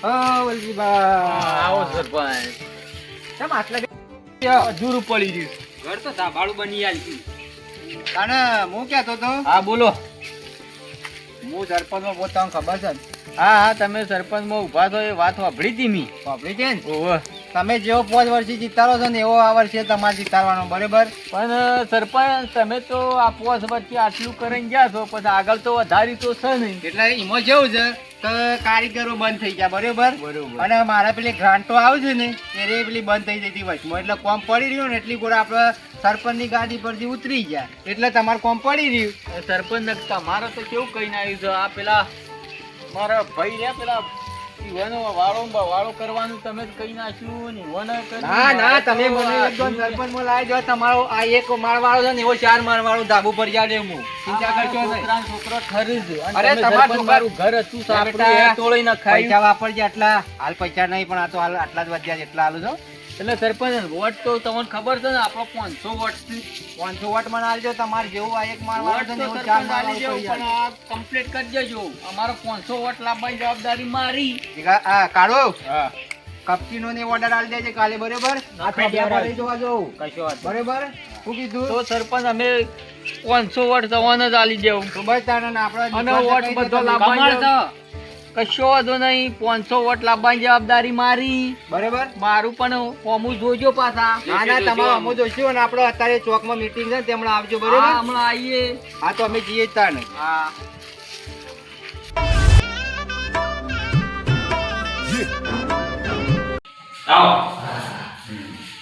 આવો સરપંચ. કેમ આટલા અધૂરું પડી ગયું. ઘર તો ધાબાળું બની આલ્યું. અને હું કહેતો તો હા બોલો. હું સરપંચમાં બહુ તમને ખબર છે ને? હા તમે સરપંચમાં ઊભા છો એ વાત સાંભળી હતી મી. સાંભળી છે ને? ઓહો. તમે જેવો 5 વર્ષથી જીતારો છો ને એવો આ વર્ષે તમારે જીતાડવાનો, બરોબર? પણ સરપંચ તમે તો આ 5 વર્ષથી આટલું કરીને ગયા છો, પછી આગળ તો વધારી તો છે નહીં. એટલે એમાં જેવું છે કે કારીગરો બંધ થઈ ગયા, બરોબર? બરોબર. અને મારા પેલી ગ્રાન્ટો આવે છે ને એ પેલી બંધ થઈ જતી વચમાં, એટલે કોમ પડી રહ્યું ને એટલી ગોળ આપણે સરપંચની ગાદી પરથી ઉતરી ગયા, એટલે તમારે કોમ પડી રહ્યું. સરપંચ તમારે તો કેવું કહીને આવ્યું છે, આ પેલા મારા ભાઈ રહ્યા પેલા ઈવાનો વાળો કરવાનું તમે જ કહી નાખ્યું ને ઈવાનો કર્યું. ના ના, તમે મને એકદમ સરપંચમાં લાવી દો. તમારો આ એક માળ વાળો છે ને એવો 4 માળ વાળો ધાબુ પર જા દે. હું ચિંતા કરશો નહીં. છોકરો ખરી છે. અરે તમારું મારું ઘર હતું સાપડું એ તોડી નખાયું. પૈસા વાપરજે આટલા. હાલ પૈસા નહીં, પણ આ તો હાલ આટલા જ વધ્યા છે એટલા હાલું છો. એટલે સરપંચ વોટ તો તમને ખબર છે ને આપણો 500 વોટ છે. 500 વોટ મને આલજો. તમારે જેવું આ એક માળ વાળો વોટ છે તો ને એવો 4 સરપંચ માળ આલી વાળો દેવો, કરી પણ આ કમ્પ્લીટ કરી દેજો. અમારો 500 વોટ લાવવાની જવાબદારી મારી. આ કાઢો. હા કપચીનો ને ઓર્ડર આલી દેજે કાલે, બરોબર? આ આપણે ઠોકિયા લઈ જવા જવું, કશો વાત નહીં. બરોબર? શું કીધું? તો સરપંચ અમે 500 વોટ જવાના જ આલી દેવું. તો બસ તાણે ને આપણે અને વોટ બધો લાવવાનો કશો વાંધો નહીં. 500 વોટ લાવવાની જવાબદારી મારી. બરોબર? મારું પણ ફોર્મ જોજો પાછા. ના ના, તમારો અમો જોઈશું અને આપણે અત્યારે ચોકમાં મીટિંગ છે ને તેમણે આવજો, હા, બરોબર? હમણાં આવીએ. હા તો અમે જઈએ જ તાણે. હા આવો.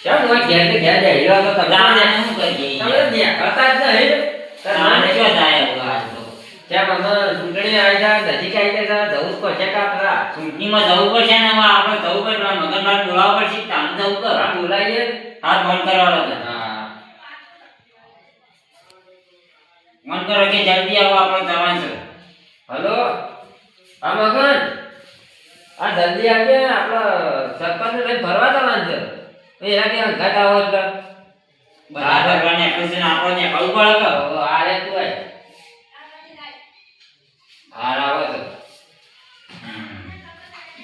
કેમ હોય ઘેર ને ઘેર જઈ રહ્યો તો જાણે શું કરીએ? તમે ત્યાં કરતા જ નહીં. આને શું થાય હવે આજ તો? કેમ અમે ચૂંટણી આવી જાય નજીક આવી જાય જવું જ પડશે કાપરા. ચૂંટણીમાં જવું પડશે ને એમાં આપણે જવું પડે મગનભાઈ બોલાવવા પડશે તાને જવું કર હા બોલાવીએ. હાથ બંધ કરવાનો છે. હા મન કરો કે જલ્દી આવો આપણે જવાનું છે. હલો હા મગન, આ જલ્દી આવજે. આપણે સરપંચને લઈને ફરવા જવાનું છે. એના કે ઘટ આવો એટલે બધા ભગવાન એટલું છે ને આપણે ને કહું પડે કે આ રે તું આય. હાર આવો તો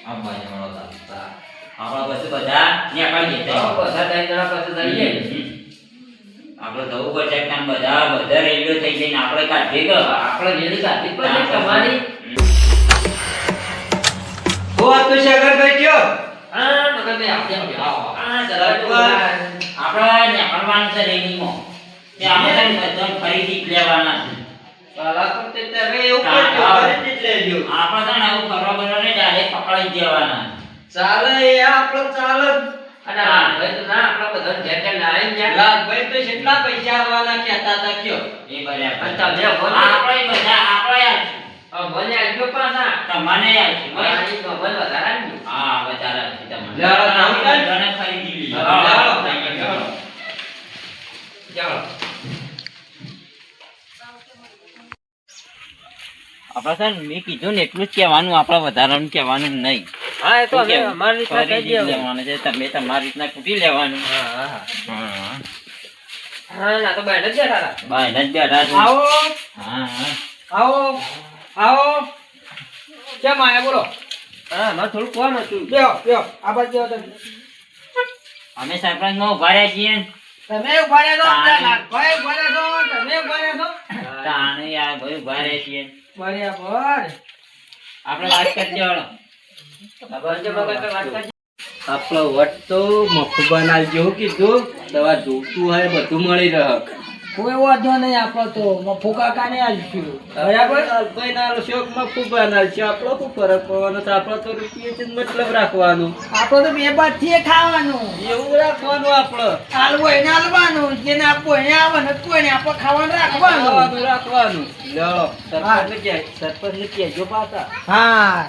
આ બાજુ મળો તા આપણે પછી બધા ને કાઢી તો જઈએ. બધા 3 જણા પછી જઈએ. આપણે જવું પડશે કે આમ બધા રેડિયો થઈ જઈને આપણે કાઢીએ કે આપણે રેલી કાઢી પડશે તમારી. તું શેખરભાઈ કયો? હા મગનભાઈ આવજે આવો. આ આપણે નેકળવાનું છે રેલીમાં. તે આપણે બધા ફરીથી જ લેવાના છે. સાલા તો તે તમે એવું હા, કરજો, હા. ફરીથી જ લેજો. આપણે છે ને આવું કરવા બરોબર ડાયરેક્ટ પકડી જ દેવાના. ચાલે એ આપણો ચાલે. અને લાલભાઈ તો ના આપણા બધા ઘેર ઘેર લાવીને જાય. લાલભાઈ તો કેટલા પૈસા આવવાના કહેતા હતા કયો? એ બરાબર. અને તમે મને આપણે બધા આપણે આવીશું. મને આવજો પાછા. તમને આવીશું. મારી તો મને વધારે આવજો. હા વધારે આવીશું તમને. લેવા જાવ ને? બધાને ખરીદી લીધું. હા, હા, લેવા. થઈ ગયું. ચાલો. આપણે છે ને મેં કીધું ને એટલું જ કહેવાનું, આપણે વધારાનું કહેવાનું નહીં. હા એ તો શું અમે કહેવું? અમારી રીતના ફરીથી કહી જ દેવું. લેવાનું છે. તમે તમારી રીતના કૂટી લેવાનું. હા હા હા. હા ના તો બેઠા જ બેઠા હતા. બાયને જ બેઠા છો. આવો હા હા. આવો આવો. કેમ આયા બોલો? હા મારે થોડું કામ હતું. બેહો બેહો આ બાજુ બેહો તમે. અમે સરપંચમાં ઉભા રહ્યા છીએ ને. તમે ઉભા રહેજો, તાણે. લાલભાઈ ઉભા રહેજો, તમે ઉભા રહેજો. તાણે યાર ભાઈ ઉભા રહ્યા છીએ. બરાબર. આપણે વાત કરી દેવાનો. બંધ મગજ પર વાત કરજો. આપણો વટ તો મફુબાન આલજો. હું કીધું દવા જોતું હોય બધું મળી રહે. કોઈ વાંધો નહીં. આપણો તો મફુકા કાને આલ્યું. બરાબર. લાલભાઈ ના શોખ મફુબાન આલશે. આપણો શું ફરક પડવાનો છે? આપણો તો રૂપિયે જ મતલબ રાખવાનો. આપણો તો બે બાદથી ખાવાનું. એવું રાખવાનું આપણો. હાલવો એને હાલવાનું. જેને આપવો એને આવવાનું. કોઈને આપણે ખાવાનું રાખવાનું. રાખવાનું રાખવાનું. લ્યો સરપંચને કહેજો પાછા. હા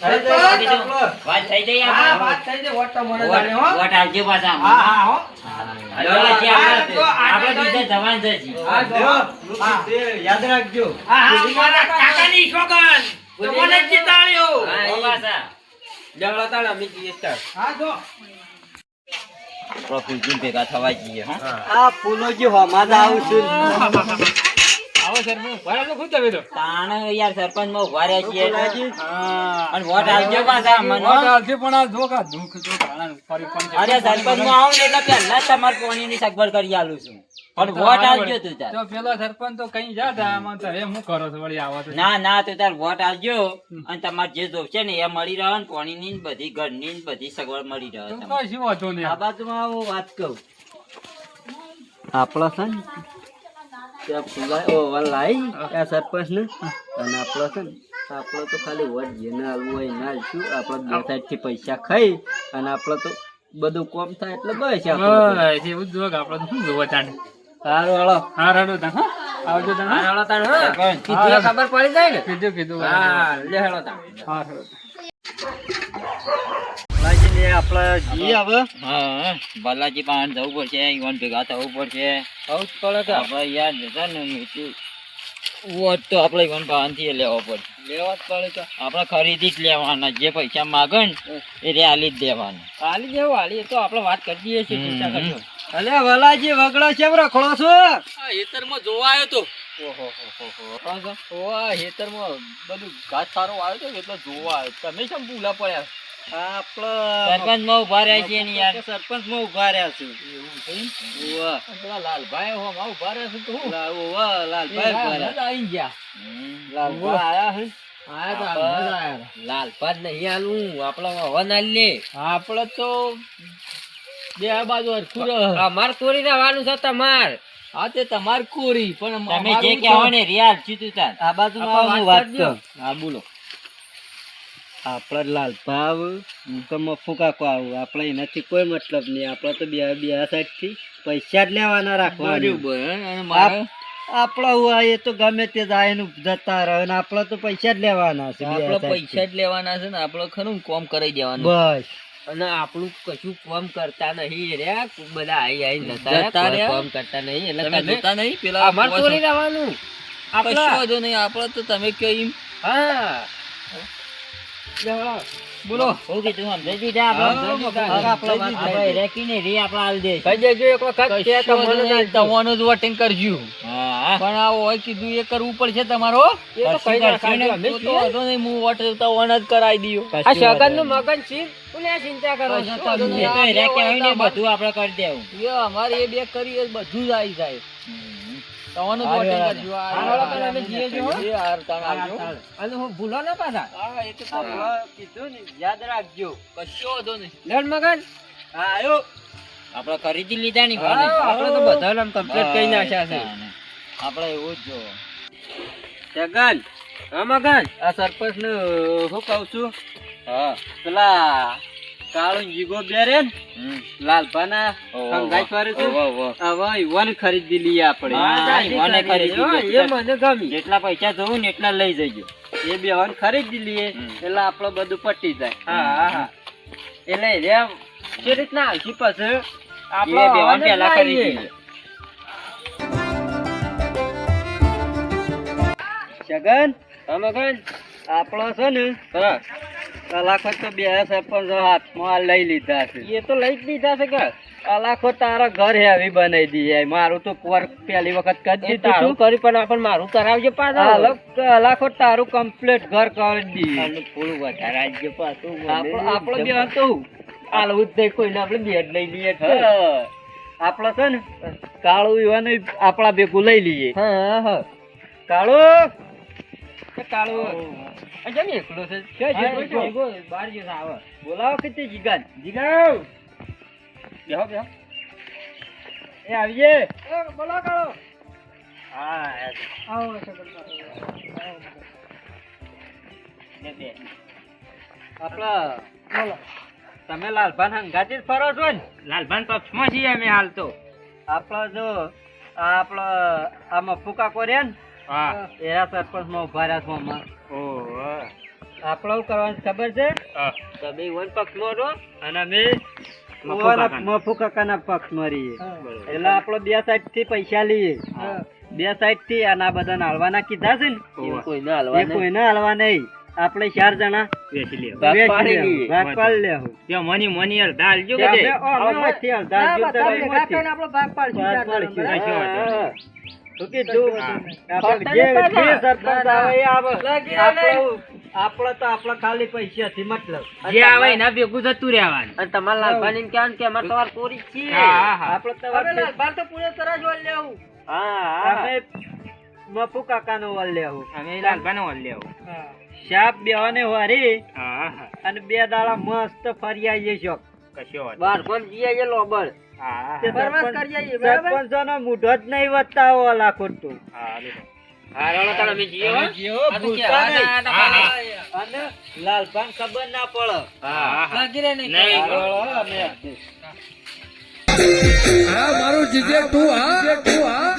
સરપંચ, વાત થઈ ગઈ હા આપણે. વાત થઈ જાય. વોટ તો મને જાણે હો. વોટ આવજો પાછા. હા હા હો. હવે પછી આપણે તો આપણે આગળ બીજા જવાન જઈએ. હા જો. હા. યાદ રાખજો. હા હા મારા કાકાની છોકન તમને જ જીતાડ્યો. હા, હો પાછા. જમણા તાળ અમે જઈએ સ્ટાર્ટ. હા જો. આપણે ફૂલજી ભેગા થવા જઈએ. હા. આ ફૂલો જે હમાદ આવું છું. આવો સરપંચ ભરા તો ખુદ તમે તો તાણે યાર સરપંચમાં ઉભા રહ્યા છીએ હા અને વોટ આવજો પાછા મને. વોટ આવશે પણ આ ધોકા દુઃખ તો ઘણા ફરી પણ અરે સરપંચમાં આવું ને એટલે પહેલા જ તમારે પાણીની સગવડ કરી આલું છું પણ વોટ આવજો તું તાર. તો પેલો સરપંચ તો કઈ જાતા આમાં તો એ હું કરો છો વળી આવો તો ના ના તું તાર વોટ આવજો અને તમારે જે જોશે ને એ મળી રહે ને પાણીની ને બધી ઘરની ને બધી સગવડ મળી રહે તું તમને. કઈ શું હતો ને આ બાજુમાં આવું વાત કહું આપણો છે ને ત્યાં ફુલાઈ ઓવર લાઈ આ સરપંચ ને અને આપણો છે ને આપણો તો ખાલી વોટ જેને હાલવું હોય ના હાલશું. આપણે બે સાઈડ થી પૈસા ખાઈ અને આપણે તો બધું કોમ થાય એટલે બસ આપણે બસ એવું જ જોગ આપણે તો શું જોવા ચાલે સારું હાલો હા રડો તા હા આવજો તા હા હાલો તાણ, હા. સરપંચ. કીધું એ ખબર પડી જાય ને કીધું કીધું હા લે હાલો તાણ. હા રડો લાગીને આપણે જઈએ હવે હા બાલાજી પાસે જવું પડશે ઈવન ભેગા થવું પડશે આવું જ પડે કે આપણે યાર જતા ને એટલું વોટ તો આપણે ઈવન પાસેથી લેવો પડશે. લેવા જ પડે કે આપણે ખરીદી જ લેવાના જે પૈસા માગે ને એ રે આલી જ દેવાના. હાલી જેવું હાલી એ તો આપણે વાત કરી દઈએ છીએ ચિંતા હમ. કરજો. અલે વલાજી વગડો કેમ રખડો છો? હેતરમાં જોવા આવ્યો તો ઓહો ઓવા હેતરમાં બધું ઘાસ સારો આવ્યો તો એટલે જોવા આવ્યો તમે કેમ ભૂલા પડ્યા આપણે સરપંચમાં ઉભા રહ્યા છીએ ને યાર. સરપંચ માં ઉભા રહ્યા છે. એવું થઈ ઓવા પેલા લાલભાઈ હો માં ઉભા રહ્યા છે તો હું ઓવા લાલભાઈ ઉભા રહ્યા. આઈ ગયા લાલભાઈ આયા હે આયા તો મજા આયા લાલપાત નહીં આલું આપડે હવા ના લે આપણે તો બે બાજુ હરખું રહે. અમાર તોડી રહેવાનું છે તમાર હા તે તમારી કોરી પણ તમે જે અમારું કહેવો તો- ને રિયાલ સીધું તાર. આ બાજુમાં આપણે હું વાત વાત કરજો. કહું. હા બોલો આપણા લાલભાવ તો મફુ કાકો આવું આપણે એનાથી કોઈ મતલબ નહીં. આપણે તો બે સાઈડ થી પૈસા જ લેવાના રાખવાના. બરોબર હે? અને મારે આપણા હોય એ તો ગમે તે જાય ને જતા રહે ને આપણે તો પૈસા જ લેવાના છે બે આપણે side પૈસા જ લેવાના છે ને આપણે ખરું કોમ કરાઈ થી. દેવાનું બસ અને આપણું કશું કામ કરતા નહીં રે બધા આઈ આઈ જતા જતા રહ્યા. કામ કરતા નહીં એટલે તમે તમે જોતા નહીં પેલા અમાર તોડી રહેવાનું કશો આપડા વાંધો નહીં આપણે તો તમે કયો એમ હા બોલો શું કીધું સમજાઈ દીધા આપણે? હા, હવે આપણે વાત આપણે કરી. રેકીને રી આપણે આલી દઈશું. કઈ દેજો એક વખત તે કશો વાંધો તમને નહીં, તમારું જ વોટિંગ કરજો હા પણ આ હોય કીધું એ કરવું પડશે તમારો એ તો કઈ ના ખાજો અમે તો છીએ. વાંધો નહીં હું વોટ તમને જ કરાવી દઉં આ સગન નું મગન છે કોને આ ચિંતા કરો છો કશો વાંધો તમે? નહીં. એ તો રે કહેવાય ને બધું આપણે કરી દેવું. એ અમારે એ બે કરી એ બધું જ આવી જાય તમારું જ હારું, વોટિંગ હારું. કરજો હારું, પણ અમે જઈએ છીએ, હો. એ હારું, તાણ આવજો. અને હું ભૂલો ના પાછા હા એ તો તમે કીધું ને યાદ રાખજો. કશો વાંધો નહીં લડ મગન હા આયો. આપણે ખરીદી લીધા ની હા, આપણે તો બધા નામ કમ્પ્લીટ કરી નાખ્યા છે આપણે એવું જ જો જગન હા મગન આ સરપંચ ને હું કહું છું હા પેલા કાળો જીગો બેરે ને લાલભાના ઓહો, અંગાઈ ફરે છે. ઓહો, ઓહો. હવે ઈવન ખરીદી લઈએ આપણે. હા, ઈવોને ખરીદી લઈએ. એ મને ગમી જેટલા પૈસા જોવું ને એટલા લઈ જજો. એ બે વન ખરીદી લઈએ એટલે આપણે બધું પટી જાય. હા હા એટલે રે જે રીતના આવશે પછી એ આપણે બેવાન હવાને પહેલા લાવીએ. ખરીદી લે. જગન હા મગન આપણો છે ને હા કલાકો તો બે સરપંચ હાથમાં લઈ લીધા છે. એ તો લઈ જ દીધા છે કે કલાકો તારા ઘર હેવી બનાવી દઈએ. મારું તો પોર પહેલી વખત કરી એ તારું દીધું કરી પણ આપણને મારું કરાવજો પાછા હાલો કલાકો તારું કમ્પ્લીટ ઘર કરી દઈએ. અને થોડું વધારે આજ્ય પાછું આપણો બે હતો આલવું જ નહીં કોઈને આપણે બેડ લઈ લઈએ તો. આપણો છે ને કાળું ઈવાનું આપણા ભેગું લઈ લઈએ. હા હા કાળું એ કાળું આ જેમ એકલો છે ક્યાં હા, જીગો છો? જીગો બહાર જઈને આવે બોલાવો કે તે જીગાન જીગાવ બેહો બેહો એ આવીએ. બોલો કાળો હા આવો આપણા બોલો તમે લાલભાન હંગાથી જ ફરો છો ને? લાલભાન પક્ષમાં છીએ અમે હાલ તો. આપણા જો આ આપણો આ મફુ કાકો રહ્યા ને હા એના સરપંચ માં ઉભા રહ્યા છો આમાં. ઓહો આપણે શું કરવાનું છે ખબર છે? હા તમે વન પક્ષમાં રહો અને અમે મફુ કાકાના. મફુ કાકાના પક્ષમાં રહીએ. એટલે આપણો બે સાઈડ થી પૈસા લઈએ. બે સાઈડ થી અને આ બધા હાલવાના કીધા છે ને એ કોઈને એ હાલવા નહીં. કોઈને હાલવા નહીં. આપણે 4 જણા વેચી લ્યો. ભાગ વેચી પાડી લેવું. લઈએ. ભાગ પાડી લેવું. ત્યાં મની અડધા હાલજો ત્યાં બધે. બે- અમે વચ્ચે અડધા ના, જીવતા બધા રહી ભેગા વચ્ચે. થઈને આપણો ભાગ પાડશું, ભાગ ચાર જણા, પાડશું. બરાબર? કશો વાંધો નહીં. શું કીધું? આપણે જે સરપંચ આવે એ આવે. આપણો તો આપણો ખાલી પૈસાથી મતલબ. જે આવે એના ભેગું જતું રહેવાનું. અને તમારા લાલભાઈ કહેવાનું કે અમારે તમારે પૂરી જ છીએ. હા, હા. આપણે તો અમે મફુ કાકાનો વલ લેવું. અમે લાલભાઈનો વલ લેવું. શાપ બેવાને વારી હા, હા. અને 2 દાડા મસ્ત ફરી આવીએ છો. કશો વાંધો બાર કોણ જઈએ છે લોબડ. નહીં. હા, તે હા. સરપંચોનો મૂઢો જ નહીં વધતા ઓલા ખોટું. હા, લેજો. હા રણો તાણ અમે જઈએ હો. અમે જેવો ભૂલતા નહીં. અને લાલભાન ખબર ના પડે. હા, હા. નહીં, અમે હા મારું જીજે તું હા